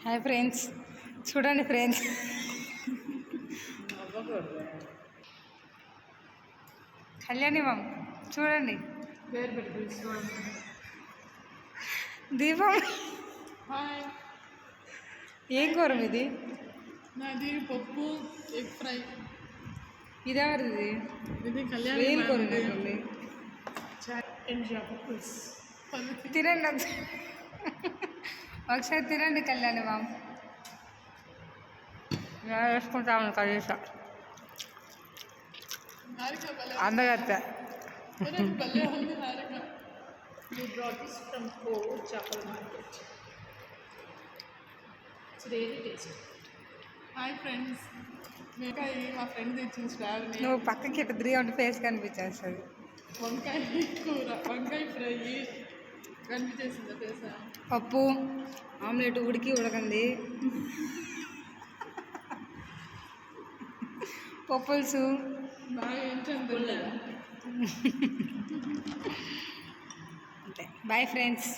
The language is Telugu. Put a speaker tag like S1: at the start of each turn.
S1: హాయ్ ఫ్రెండ్స్, చూడండి ఫ్రెండ్స్, కళ్యాణి మామ్ చూడండి, దీపం ఏం కూర ఇది?
S2: నాది పప్పు ఎగ్ ఫ్రై.
S1: ఇదెవరిది?
S2: ఇది కళ్యాణి
S1: వేలు కూర. తినండి ఒకసారి తినండి కళ్యాణి మామ్. వేసుకుంటాము కనీసం అందగత్త.
S2: హాయ్ ఫ్రెండ్స్, మేకాయ మా ఫ్రెండ్ తెచ్చిన శ్రావణి.
S1: నువ్వు పక్కకి ఇట్లా తిరిగి ఉంటే ఫేస్ కనిపించేస్తుంది.
S2: వంకాయ కూర, వంకాయ ఫ్రై కనిపించేసింది ఫేస్.
S1: పప్పు ఆమ్లెట్ ఉడకండి, పప్పులుసు
S2: బాగా ఏంటంటే
S1: అంతే. Boy friends.